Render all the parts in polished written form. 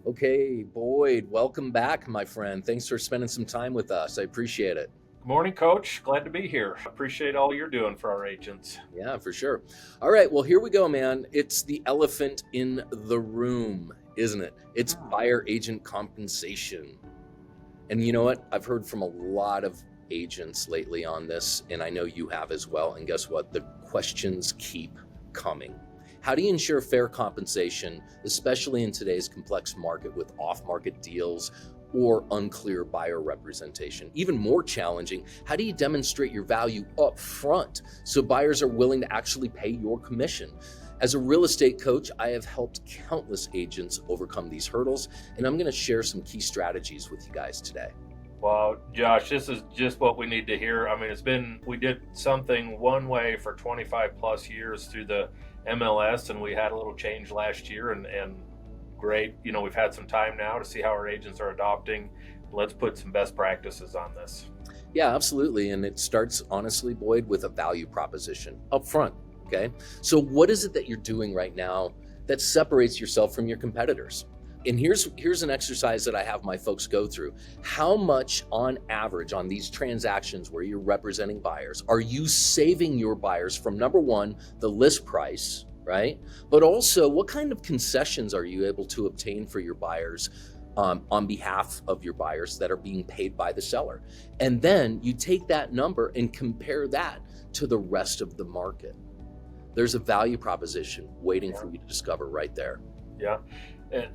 Okay, Boyd, welcome back, my friend. Thanks for spending some time with us. I appreciate it. Good morning, Coach. Glad to be here. Appreciate all you're doing for our agents. Yeah, for sure. All right, well, here we go, man. It's the elephant in the room, isn't it? It's buyer agent compensation. And you know what? I've heard from a lot of agents lately on this, and I know you have as well. And guess what? The questions keep coming. How do you ensure fair compensation, especially in today's complex market with off-market deals or unclear buyer representation? Even more challenging, how do you demonstrate your value up front so buyers are willing to actually pay your commission? As a real estate coach, I have helped countless agents overcome these hurdles, and I'm going to share some key strategies with you guys today. Well, Josh, this is just what we need to hear. I mean, we did something one way for 25 plus years through the MLS, and we had a little change last year, and great. We've had some time now to see how our agents are adopting. Let's put some best practices on this. Yeah, absolutely. And it starts, honestly, Boyd, with a value proposition up front. Okay. So what is it that you're doing right now that separates yourself from your competitors? And here's an exercise that I have my folks go through. How much on average on these transactions where you're representing buyers are you saving your buyers from, number one, the list price, right? But also, what kind of concessions are you able to obtain for your buyers on behalf of your buyers that are being paid by the seller? And then you take that number and compare that to the rest of the market. There's a value proposition waiting for you to discover right there. Yeah.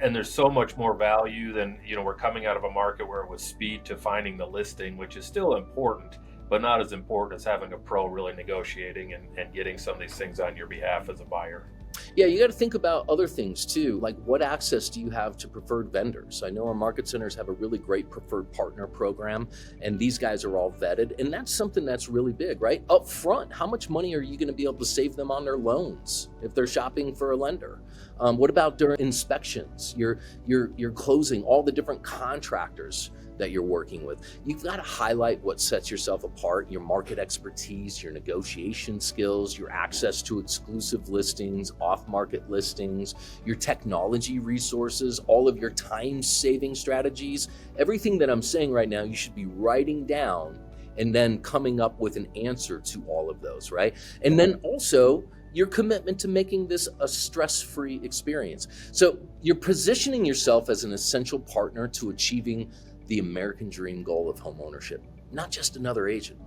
And there's so much more value than, we're coming out of a market where it was speed to finding the listing, which is still important, but not as important as having a pro really negotiating and getting some of these things on your behalf as a buyer. Yeah, you got to think about other things too, like what access do you have to preferred vendors? I know our market centers have a really great preferred partner program, and these guys are all vetted, and that's something that's really big, right? Up front, how much money are you going to be able to save them on their loans if they're shopping for a lender? What about during inspections? You're closing all the different contractors that you're working with. You've got to highlight what sets yourself apart, your market expertise, your negotiation skills, your access to exclusive listings, off-market listings, your technology resources, all of your time-saving strategies. Everything that I'm saying right now, you should be writing down and then coming up with an answer to all of those, right? And then also, your commitment to making this a stress-free experience. So you're positioning yourself as an essential partner to achieving the American dream goal of home ownership, not just another agent.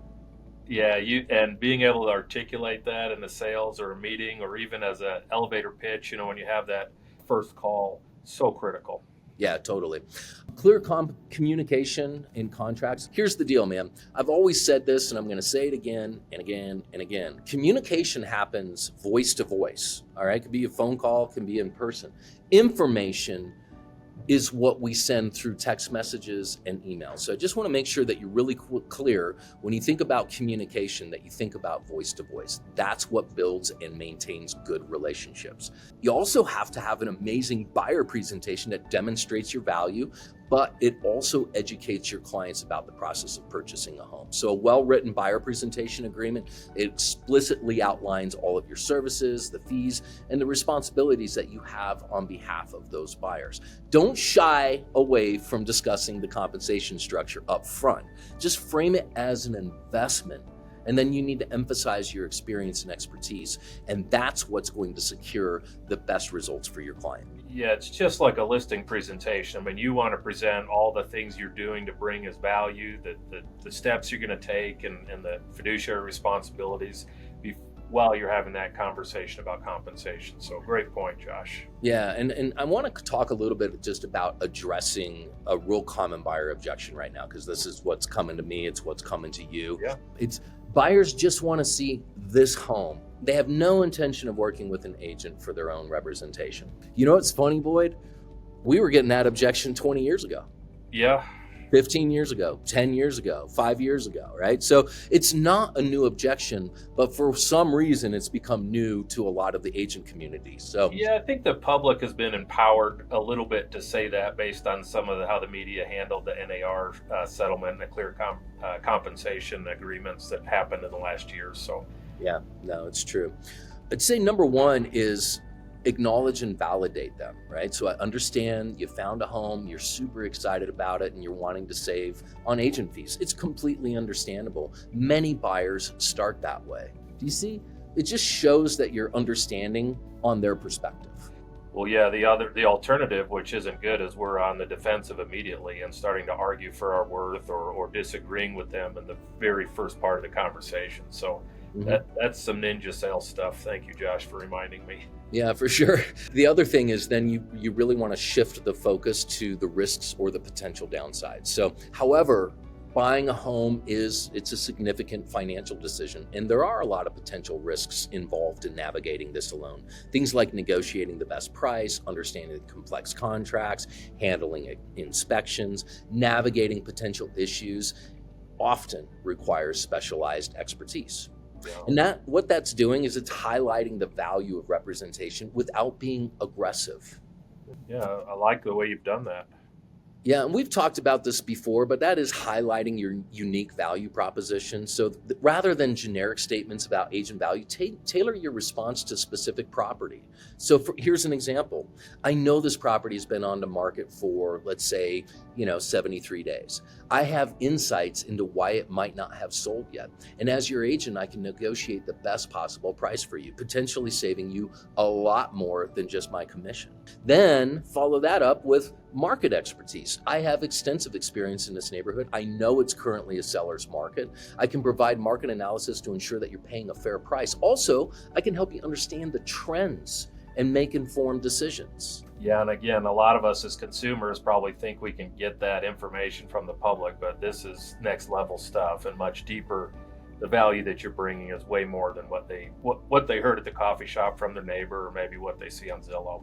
Yeah, and being able to articulate that in a sales or a meeting or even as an elevator pitch, when you have that first call, so critical. Yeah, totally. Clear communication in contracts. Here's the deal, man. I've always said this, and I'm going to say it again and again and again. Communication happens voice to voice. All right, it could be a phone call, it can be in person. Information is what we send through text messages and emails. So I just want to make sure that you're really clear when you think about communication, that you think about voice to voice. That's what builds and maintains good relationships. You also have to have an amazing buyer presentation that demonstrates your value, but it also educates your clients about the process of purchasing a home. So a well-written buyer presentation agreement, it explicitly outlines all of your services, the fees, and the responsibilities that you have on behalf of those buyers. Don't shy away from discussing the compensation structure up front. Just frame it as an investment. And then you need to emphasize your experience and expertise. And that's what's going to secure the best results for your client. Yeah, it's just like a listing presentation. I mean, you want to present all the things you're doing to bring as value, the steps you're going to take and the fiduciary responsibilities while you're having that conversation about compensation. So great point, Josh. Yeah, and I want to talk a little bit just about addressing a real common buyer objection right now, because this is what's coming to me, it's what's coming to you. Yeah. It's buyers just want to see this home. They have no intention of working with an agent for their own representation. You know what's funny, Boyd? We were getting that objection 20 years ago. Yeah. 15 years ago, 10 years ago, 5 years ago, right? So it's not a new objection, but for some reason it's become new to a lot of the agent community. So yeah, I think the public has been empowered a little bit to say that based on some of how the media handled the NAR settlement and the clear compensation agreements that happened in the last year or so. yeah, no, it's true. I'd say number one is acknowledge and validate them, right? So I understand you found a home, you're super excited about it, and you're wanting to save on agent fees. It's completely understandable. Many buyers start that way. Do you see? It just shows that you're understanding on their perspective. Well, yeah, the alternative, which isn't good, is we're on the defensive immediately and starting to argue for our worth or disagreeing with them in the very first part of the conversation. So that's some ninja sales stuff. Thank you, Josh, for reminding me. Yeah, for sure. The other thing is then you really want to shift the focus to the risks or the potential downsides. So, however, buying a home it's a significant financial decision, and there are a lot of potential risks involved in navigating this alone. Things like negotiating the best price, understanding complex contracts, handling inspections, navigating potential issues often requires specialized expertise. Yeah. And what that's doing is it's highlighting the value of representation without being aggressive. Yeah, I like the way you've done that. Yeah, and we've talked about this before, but that is highlighting your unique value proposition. So rather than generic statements about agent value, tailor your response to specific property. So here's an example. I know this property has been on the market for, let's say, 73 days. I have insights into why it might not have sold yet. And as your agent, I can negotiate the best possible price for you, potentially saving you a lot more than just my commission. Then follow that up with market expertise. I have extensive experience in this neighborhood. I know it's currently a seller's market. I can provide market analysis to ensure that you're paying a fair price. Also, I can help you understand the trends and make informed decisions. Yeah, and again, a lot of us as consumers probably think we can get that information from the public, but this is next level stuff and much deeper. The value that you're bringing is way more than what they heard at the coffee shop from their neighbor, or maybe what they see on Zillow.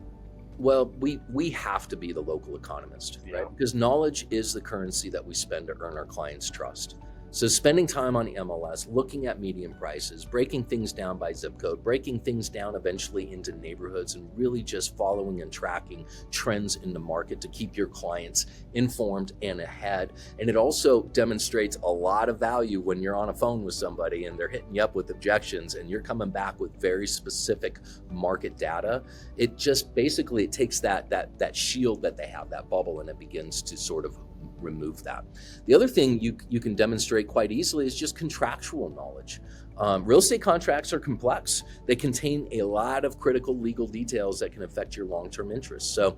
Well, we have to be the local economist, right? Because knowledge is the currency that we spend to earn our clients' trust. So spending time on the MLS, looking at median prices, breaking things down by zip code, breaking things down eventually into neighborhoods, and really just following and tracking trends in the market to keep your clients informed and ahead. And it also demonstrates a lot of value when you're on a phone with somebody and they're hitting you up with objections and you're coming back with very specific market data. It just basically, it takes that shield that they have, that bubble, and it begins to sort of remove that. The other thing you can demonstrate quite easily is just contractual knowledge. Real estate contracts are complex. They contain a lot of critical legal details that can affect your long-term interests. So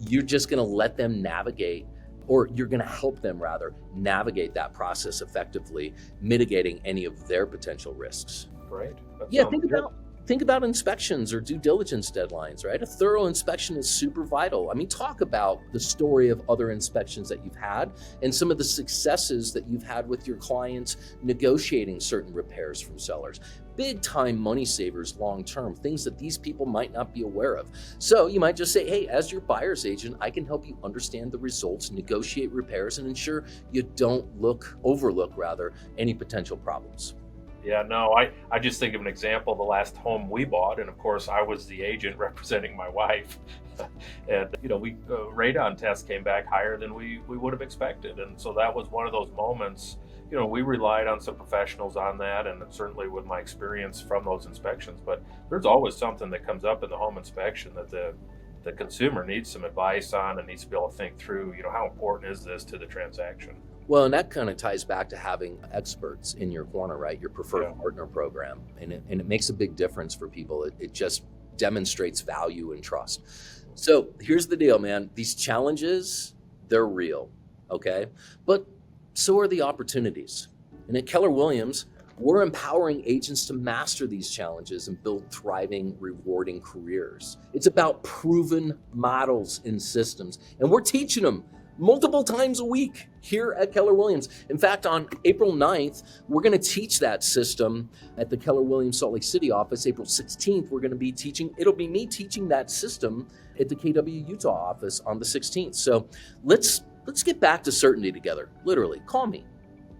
you're just going to let them navigate, or you're going to help them rather navigate that process effectively, mitigating any of their potential risks. Great. Yeah, think about inspections or due diligence deadlines, right? A thorough inspection is super vital. I mean, talk about the story of other inspections that you've had and some of the successes that you've had with your clients negotiating certain repairs from sellers. Big time money savers long term, things that these people might not be aware of. So you might just say, hey, as your buyer's agent, I can help you understand the results, negotiate repairs, and ensure you don't overlook any potential problems. Yeah, no, I just think of an example, the last home we bought, and of course I was the agent representing my wife. And, radon test came back higher than we would have expected. And so that was one of those moments, we relied on some professionals on that, and certainly with my experience from those inspections. But there's always something that comes up in the home inspection that the consumer needs some advice on and needs to be able to think through, how important is this to the transaction? Well, and that kind of ties back to having experts in your corner, right? Your preferred partner program. And it makes a big difference for people. It just demonstrates value and trust. So here's the deal, man. These challenges, they're real, okay? But so are the opportunities. And at Keller Williams, we're empowering agents to master these challenges and build thriving, rewarding careers. It's about proven models and systems. And we're teaching them multiple times a week here at Keller Williams. In fact, on April 9th, we're going to teach that system at the Keller Williams Salt Lake City office. April 16th, we're going to be it'll be me teaching that system at the KW Utah office on the 16th. So let's get back to certainty together. Literally, call me,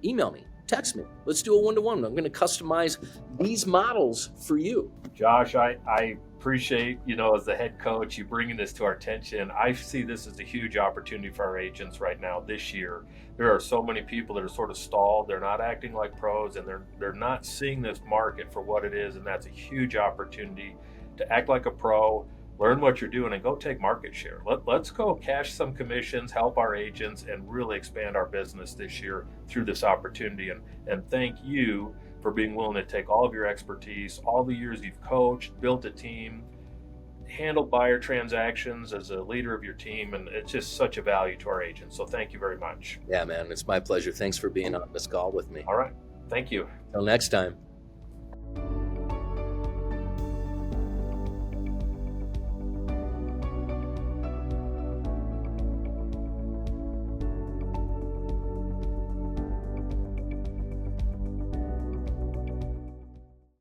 email me, text me. Let's do a one-to-one. I'm going to customize these models for you. Josh, I appreciate, as the head coach, you bringing this to our attention. I see this as a huge opportunity for our agents right now this year. There are so many people that are sort of stalled. They're not acting like pros, and they're not seeing this market for what it is, and that's a huge opportunity to act like a pro, learn what you're doing and go take market share. Let's go cash some commissions, help our agents, and really expand our business this year through this opportunity. And thank you for being willing to take all of your expertise, all the years you've coached, built a team, handled buyer transactions as a leader of your team, and it's just such a value to our agents. So thank you very much. Yeah, man, it's my pleasure. Thanks for being on this call with me. All right. Thank you. Till next time.